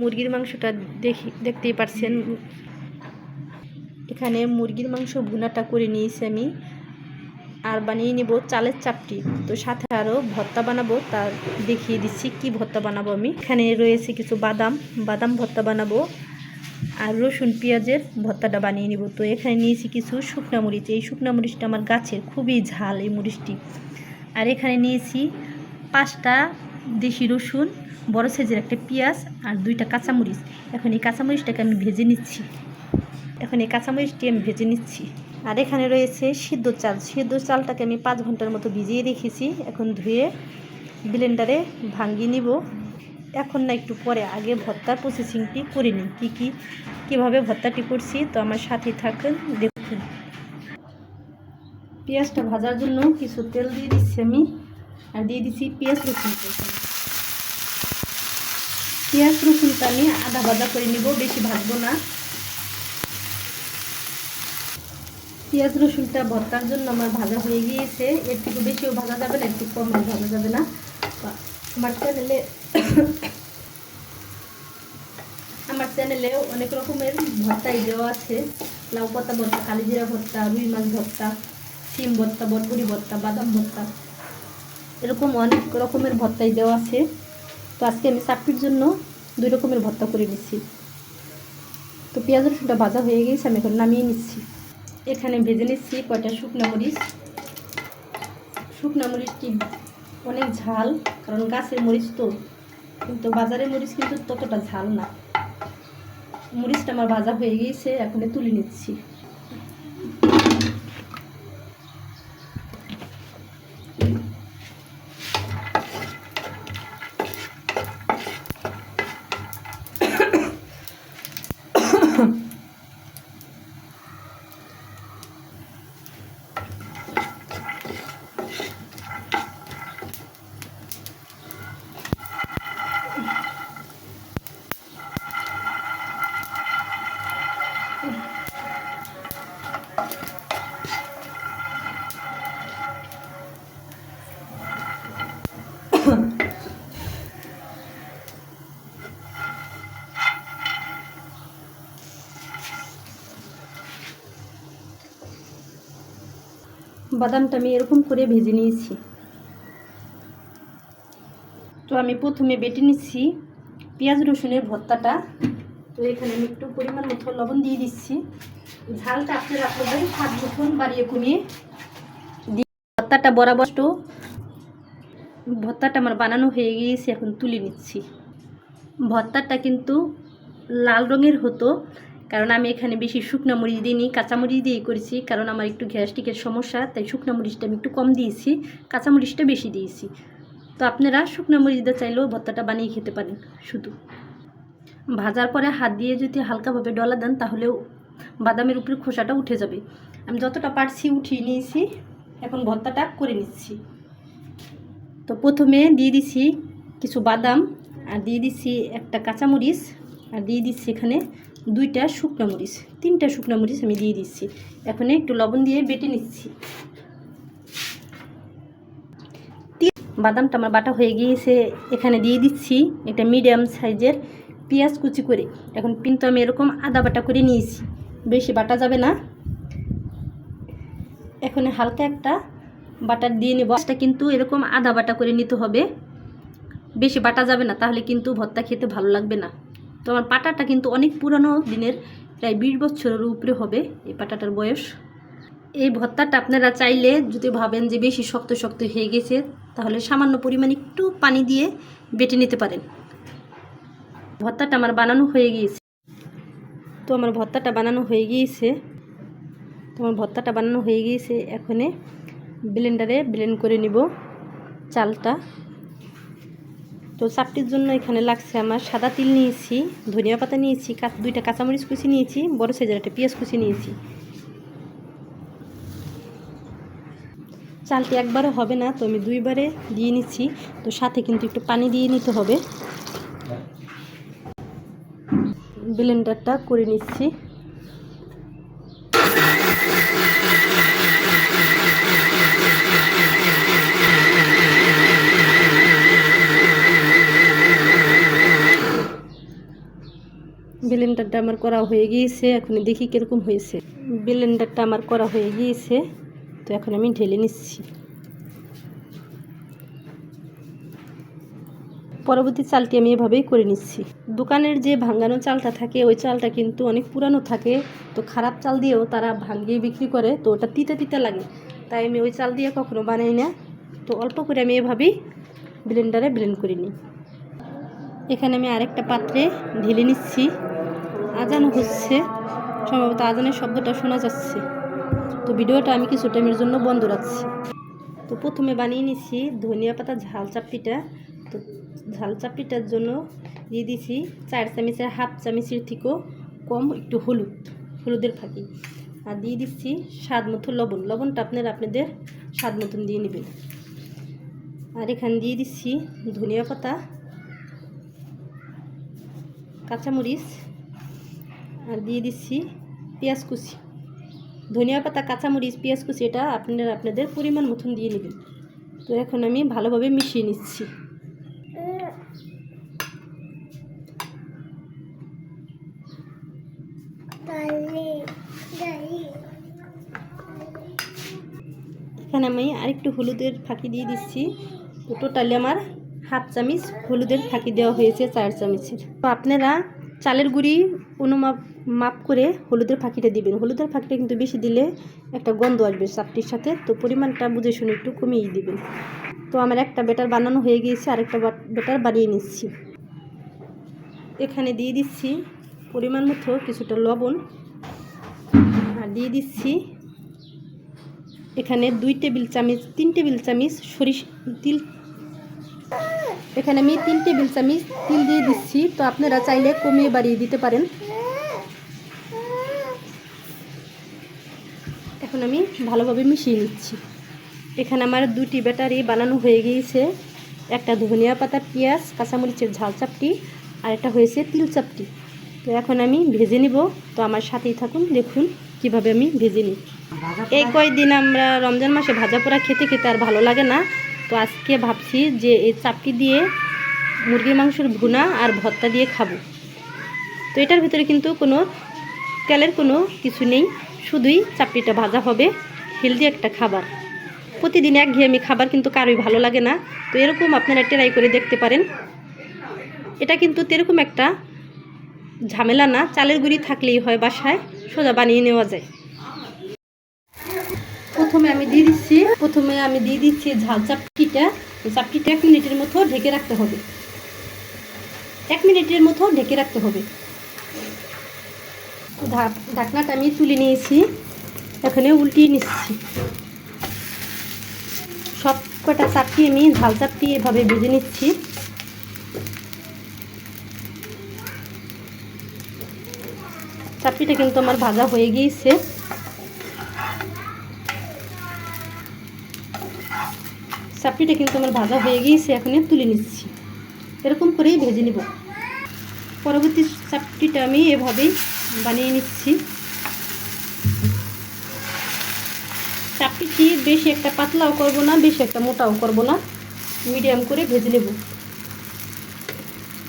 মুরগির মাংসটা দেখতেই পারছেন। এখানে মুরগির মাংস ভুনাটা করে নিয়েছি আমি, আর বানিয়ে নিব চালের চাপটি। তো সাথে আরও ভর্তা বানাবো, তার দেখিয়ে দিচ্ছি কি ভর্তা বানাবো আমি। এখানে রয়েছে কিছু বাদাম ভর্তা বানাবো, আর রসুন পেঁয়াজের ভর্তাটা বানিয়ে নিব। তো এখানে নিয়েছি কিছু শুকনা মরিচ, এই শুকনা মরিচটা আমার গাছের, খুবই ঝাল এই মরিচটি। আর এখানে নিয়েছি 5টা দেশি রসুন, বড় সাইজের একটা পেঁয়াজ, আর 2টা কাঁচামরিচ। এখন এই কাঁচামরিচটাকে আমি ভেজে নিচ্ছি। আর এখানে রয়েছে সিদ্ধ চালটাকে আমি 5 ঘন্টার মতো ভিজিয়ে রেখেছি। এখন ধুয়ে ব্লেন্ডারে ভাঙিয়ে নিব। এখন না, একটু পরে, আগে ভর্তার প্রসেসিংটি করে নিই, কীভাবে ভর্তাটি করছি। তো আমার সাথে থাকুন, দেখুন। পেঁয়াজটা ভাজার জন্য কিছু তেল দিয়ে দিচ্ছি আমি, আর দিয়ে দিচ্ছি পেঁয়াজ রসুনটা আমি আধা ভাজা করে নিব, বেশি ভাজবো না। পেঁয়াজ রসুনটা ভর্তার জন্য আমার ভাজা হয়ে গিয়েছে। এর থেকে বেশিও ভাজা যাবে না, এর থেকে কম ভাজা যাবে না। আমার চ্যানেলে অনেক রকমের ভর্তাই দেওয়া আছে। লাউ পাতা ভর্তা, কালিজিরা ভর্তা, রুই মাছ ভর্তা, শিম ভর্তা, বটবড়ি ভর্তা, বাদাম ভর্তা, এরকম অনেক রকমের ভর্তাই দেওয়া আছে। তো আজকে আমি চাপটির জন্য 2 রকমের ভর্তা করে নিচ্ছি। তো পেঁয়াজ রসুনটা ভাজা হয়ে গিয়েছে, আমি এখন নামিয়ে নিচ্ছি। এখানে ভেজে নিচ্ছি কয়টা শুকনা মরিচটি অনেক ঝাল, কারণ গাছের মরিচ তো, কিন্তু বাজারের মরিচ কিন্তু ততটা ঝাল না। মরিচটা আমার ভাজা হয়ে গিয়েছে, এখন তুলে নিচ্ছি। বাদামটা আমি এরকম করে ভেজে নিয়েছি। তো আমি প্রথমে বেটে নিচ্ছি পেঁয়াজ রসুনের ভর্তাটা। তো এখানে আমি একটু পরিমাণ মতো লবণ দিয়ে দিচ্ছি। ঝালটা আপনারা আপনাদের স্বাদ মতন বাড়িয়ে কমিয়ে দিয়ে, ভর্তাটা আমার বানানো হয়ে গিয়েছে, এখন তুলে নিচ্ছি। ভর্তাটা কিন্তু লাল রঙের হতো, কারণ আমি এখানে বেশি শুকনা মরিচ দিইনি, কাঁচামরিচ দিয়েই করেছি। কারণ আমার একটু গ্যাস্ট্রিকের সমস্যা, তাই শুকনা মরিচটা আমি একটু কম দিয়েছি, কাঁচামরিচটা বেশি দিয়েছি। তো আপনারা শুকনা মরিচ দিয়ে চাইলেও ভর্তাটা বানিয়ে খেতে পারেন। শুধু ভাজার পরে হাত দিয়ে যদি হালকাভাবে ডলা দেন, তাহলেও বাদামের উপরে খোসাটা উঠে যাবে। আমি যতটা পারছি উঠিয়ে নিয়েছি, এখন ভর্তাটা করে নিচ্ছি। তো প্রথমে দিয়ে দিচ্ছি কিছু বাদাম, আর দিয়ে দিচ্ছি একটা কাঁচামরিচ, আর দিয়ে দিচ্ছি এখানে 2টা শুকনো মরিচ, 3টা শুকনো মরিচ আমি দিয়ে দিচ্ছি। এখন একটু লবণ দিয়ে বেটে নিচ্ছি। বাদামটা আমার বাটা হয়ে গিয়েছে। এখানে দিয়ে দিচ্ছি একটা মিডিয়াম সাইজের পেঁয়াজ কুচি করে। এখন কিন্তু আমি এরকম আদা বাটা করে নিয়েছি, বেশি বাটা যাবে না। এখন হালকা একটা বাটার দিয়ে নেব। এটা কিন্তু এরকম আদা বাটা করে নিতে হবে, বেশি বাটা যাবে না, তাহলে কিন্তু ভর্তা খেতে ভালো লাগবে না। তো আমার পাটাটা কিন্তু অনেক পুরানো দিনের, প্রায় 20 বছরের উপরে হবে এই পাটাটার বয়স। এই ভর্তাটা আপনারা চাইলে যদি ভাবেন যে বেশি শক্ত হয়ে গেছে, তাহলে সামান্য পরিমাণ একটু পানি দিয়ে বেটে নিতে পারেন। ভর্তাটা আমার বানানো হয়ে গিয়েছে। আমার ভর্তাটা বানানো হয়ে গিয়েছে। এখানে ব্লেন্ডারে ব্লেন্ড করে নিব চালটা। তো চাপটির জন্য এখানে লাগছে আমার সাদা তিল নিয়েছি, ধনিয়া পাতা নিয়েছি, 2টা কাঁচামরিচ কুচি নিয়েছি, বড় সাইজের একটা পেঁয়াজ কুচি নিয়েছি। চালটি একবারে হবে না, তো আমি 2বারে দিয়ে নিচ্ছি। তো সাথে কিন্তু একটু পানি দিয়ে নিতে হবে। ব্লেন্ডারটা করে নিচ্ছি। ব্লেন্ডারটা আমার করা হয়ে গিয়েছে, এখন দেখি কীরকম হয়েছে। ব্লেন্ডারটা আমার করা হয়ে গিয়েছে, তো এখন আমি ঢেলে নিচ্ছি। পরবর্তী চালটি আমি এভাবেই করে নিচ্ছি। দোকানের যে ভাঙানো চালটা থাকে ওই চালটা কিন্তু অনেক পুরানো থাকে, তো খারাপ চাল দিয়েও তারা ভাঙিয়ে বিক্রি করে, তো ওটা তিতা তিতা লাগে, তাই আমি ওই চাল দিয়ে কখনো বানাই না। তো অল্প করে আমি এভাবেই ব্লেন্ডারে ব্লেন্ড করে নিই। এখানে আমি আরেকটা পাত্রে ঢেলে নিচ্ছি। আজান হচ্ছে, সম্ভবত আজানের শব্দটা শোনা যাচ্ছে, তো ভিডিওটা আমি কিছু টাইমের জন্য বন্ধ রাখছি। তো প্রথমে বানিয়ে নিচ্ছি ধনিয়া পাতা ঝাল চাপটিটা। তো ঝাল চাপটিটার জন্য দিয়ে দিছি 4 চামচের হাফ চামচের থেকেও কম একটু হলুদের ফাঁকি, আর দিয়ে দিচ্ছি স্বাদ মতো লবণ। লবণটা আপনাদের স্বাদ মতন দিয়ে নেবেন। আর এখানে দিয়ে দিচ্ছি ধনিয়া পাতা, কাঁচামরিচ, আর দিয়ে দিচ্ছি পেঁয়াজ কুচি। ধনিয়া পাতা, কাঁচামরিচ, পেঁয়াজ কুচি এটা আপনাদের পরিমাণ মতন দিয়ে নেবেন। তো এখন আমি ভালোভাবে মিশিয়ে নিচ্ছি। এখানে আমি আরেকটু হলুদের ফাঁকি দিয়ে দিচ্ছি। তো টোটালি আমার হাফ চামচ হলুদের ফাঁকি দেওয়া হয়েছে 4 চামচের। তো আপনারা চালের গুঁড়ি মাপ করে হলুদের ফাঁকিটা দিবেন। হলুদের ফাঁকিটা কিন্তু বেশি দিলে একটা গন্ধ আসবে চাপটির সাথে, তো পরিমাণটা বুঝে শুনে একটু কমিয়ে দিবেন। তো আমার একটা ব্যাটার বানানো হয়ে গিয়েছে, আরেকটা ব্যাটার বানিয়ে নিচ্ছি। এখানে দিয়ে দিচ্ছি পরিমাণ মতো কিছুটা লবণ, আর দিয়ে দিচ্ছি এখানে 3 টেবিল চামচ তিল। এখানে আমি 3 টেবিল চামচ তিল দিয়ে দিচ্ছি। তো আপনারা চাইলে কমিয়ে বাড়িয়ে দিতে পারেন। এখন আমি ভালোভাবে মিশিয়ে নিচ্ছি। এখানে আমার 2টি ব্যাটারি বানানো হয়ে গিয়েছে, একটা ধনিয়া পাতা, পেঁয়াজ, কাঁচামরিচের ঝাল চাপটি, আর একটা হয়েছে তিল চাপটি। তো এখন আমি ভেজে নিব। তো আমার সাথেই থাকুন, দেখুন কিভাবে আমি ভেজে নিই। এই কয়েকদিন আমরা রমজান মাসে ভাজা পোড়া খেতে খেতে আর ভালো লাগে না, তো আজকে ভাবছি যে এই চাপটি দিয়ে মুরগির মাংসের ভুনা আর ভর্তা দিয়ে খাবো। তো এটার ভিতরে কিন্তু কোনো তেলের কোনো কিছু নেই, শুধুই চাপটিটা ভাজা হবে। হেলদি একটা খাবার। প্রতিদিন একঘেয়েমি খাবার কিন্তু কারোই ভালো লাগে না, তো এরকম আপনারা ট্রাই করে দেখতে পারেন। এটা কিন্তু এরকম একটা ঝামেলা না, চালের গুঁড়ি থাকলেই হয়, বাসায় সোজা বানিয়ে নেওয়া যায়। প্রথমে আমি দিয়ে দিচ্ছি ঝাল চাপটিটা। চাপটিটা 1 মিনিটের মতো ঢেকে রাখতে হবে। 1 মিনিটের মতো ঢেকে রাখতে হবে। ঢাকনাটা আমি তুলে নিয়েছি, এখানে উল্টিয়ে নিচ্ছি। সব কটা চাপটি আমি ঝাল চাপটি এভাবে ভেজে নিচ্ছি। চাপটিটা কিন্তু আমার ভাজা হয়ে গিয়েছে। এখন তুলে নিচ্ছি। এরকম করেই ভেজে নিব। পরবর্তী চাপটিটা আমি এভাবেই বানিয়ে নিচ্ছি। চাপটি বেশি একটা পাতলাও করব না, বেশি একটা মোটাও করব না, মিডিয়াম করে ভেজে নেব।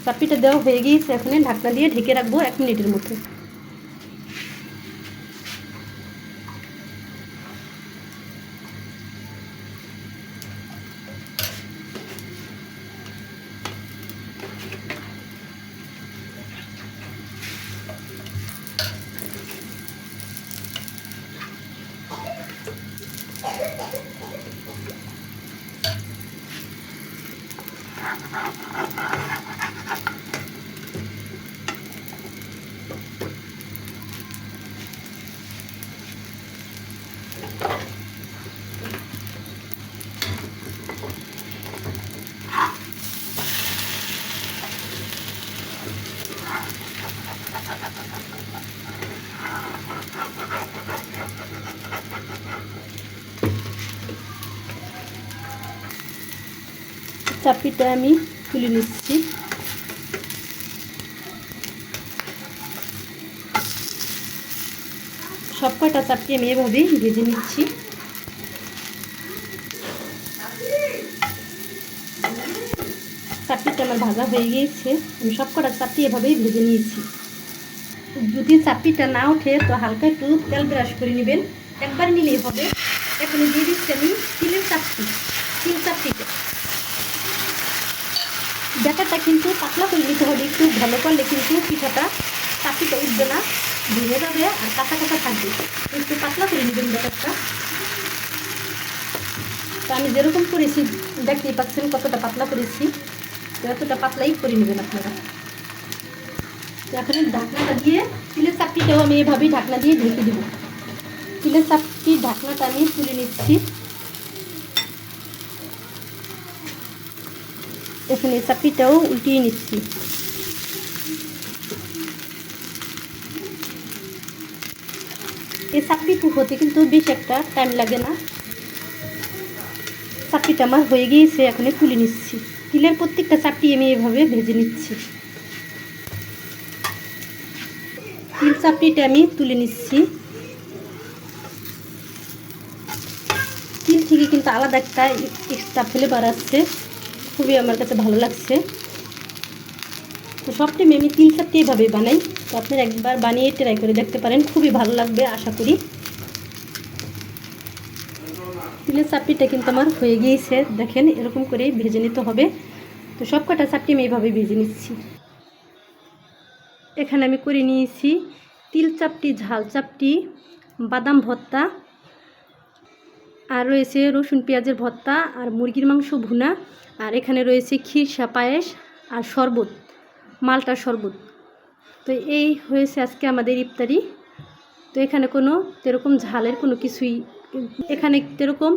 চাপটিটা দেওয়া হয়ে গিয়েছে, এখন ঢাকনা দিয়ে ঢেকে রাখবো 1 মিনিটের মতো। চাপটিটা আমি তুলে নিচ্ছি। সব কয়টা চাপটি আমি এভাবেই ভেজে নিচ্ছি। চাপটিটা আমার ভাজা হয়ে গিয়েছে, আমি সব কটা চাপটি এভাবেই ভেজে নিয়েছি। যদি চাপটিটা না ওঠে তো হালকা একটু তেল ব্রাশ করে নেবেন, একবার নিলেই হবে। এখন দিয়ে দিচ্ছি আমি তিলের চাপটি, তিল চাপটিটা। ব্যাটারটা কিন্তু পাতলা করে নিতে হবে, একটু ভালো করলে কিন্তু পিঠাটা চাপটিটা উঠবে না, ভেঙে যাবে আর কাঁচা কাঁচা থাকবে। একটু পাতলা করে নেবেন ব্যাটারটা। তো আমি যেরকম করেছি দেখতেই পাচ্ছেন কতটা পাতলা করেছি, তো এতটা পাতলাই করে নেবেন আপনারা। তো এখন ঢাকনাটা দিয়ে তিলের চাপটিটাও আমি এভাবেই ঢাকনা দিয়ে ঢেকে দেবো। তিলের চাপটির ঢাকনাটা আমি তুলে নিচ্ছি। এখন এই চাপটিটাও উল্টিয়ে নিচ্ছি। এই চাপটি হতে কিন্তু বেশ একটা টাইম লাগে না। চাপটিটা আমার হয়ে গিয়েছে, এখন তুলে নিচ্ছি। তিলের প্রত্যেকটা চাপটি আমি এভাবে ভেজে নিচ্ছি। তিল চাপটিটা আমি তুলে নিচ্ছি। তিল থেকে কিন্তু আলাদা একটা এক্সট্রা ফ্লেভার আসছে, খুবই আমার কাছে ভালো লাগছে। তো সবটি আমি তিল চাপটি এভাবেই বানাই, তো আপনারা একবার বানিয়ে ট্রাই করে দেখতে পারেন, খুবই ভালো লাগবে আশা করি। তিলের চাপটিটা কিন্তু আমার হয়ে গিয়েছে, দেখেন এরকম করে ভেজে নিতে হবে। তো সব কটা চাপটি আমি এইভাবে ভেজে নিচ্ছি। এখানে আমি করে নিয়েছি তিল চাপটি, ঝাল চাপটি, বাদাম ভর্তা, আর রয়েছে রসুন পেঁয়াজের ভর্তা, আর মুরগির মাংস ভুনা, আর এখানে রয়েছে খিরসা পায়েস আর শরবত, মালটার শরবত। তো এই হয়েছে আজকে আমাদের ইফতারি। তো এখানে কোনো সেরকম ঝালের কোনো কিছুই, এখানে সেরকম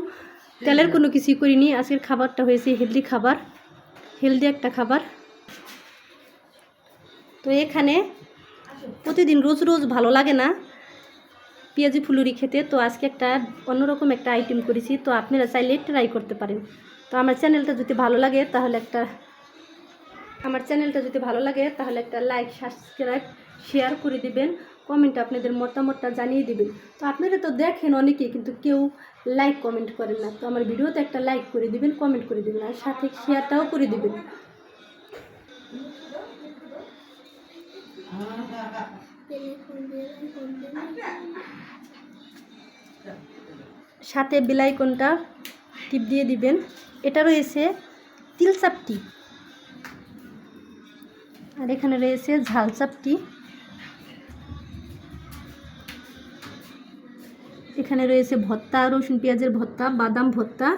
তেলের কোনো কিছুই করিনি। আজকের খাবারটা হয়েছে হেলদি খাবার, হেলদি একটা খাবার। তো এখানে প্রতিদিন রোজ রোজ ভালো লাগে না পেঁয়াজি ফুলুরি খেতে, তো আজকে একটা অন্যরকম একটা আইটেম করেছি। তো আপনারা চাইলে ট্রাই করতে পারেন। তো আমার চ্যানেলটা যদি ভালো লাগে তাহলে একটা লাইক, সাবস্ক্রাইব, শেয়ার করে দিবেন। কমেন্টে আপনাদের মতামতটা জানিয়ে দিবেন। তো আপনারা তো দেখেন অনেকেই, কিন্তু কেউ লাইক কমেন্ট করেন না। তো আমার ভিডিওতে একটা লাইক করে দিবেন, কমেন্ট করে দিবেন, আর সাথে শেয়ারটাও করে দিবেন। সাথে বেল আইকনটা টিপ দিয়ে দিবেন। এটা রয়েছে তিল চাপটি, আর এখানে রয়েছে ঝাল চাপটি, এখানে রয়েছে ভর্তা, রসুন পেঁয়াজের ভর্তা, বাদাম ভর্তা,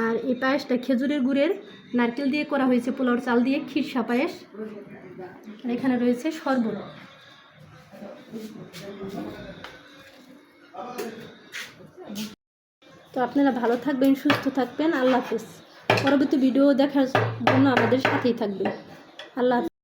আর এই পায়েসটা খেজুরের গুড়ের নারকেল দিয়ে করা হয়েছে, পোলাওর চাল দিয়ে খিরসা পায়েস, আর এখানে রয়েছে শরবত। তো আপনারা ভালো থাকবেন, সুস্থ থাকবেন। আল্লাহ হাফেজ। পরবর্তী ভিডিও দেখার জন্য আমাদের সাথেই থাকবেন। আল্লাহ হাফেজ।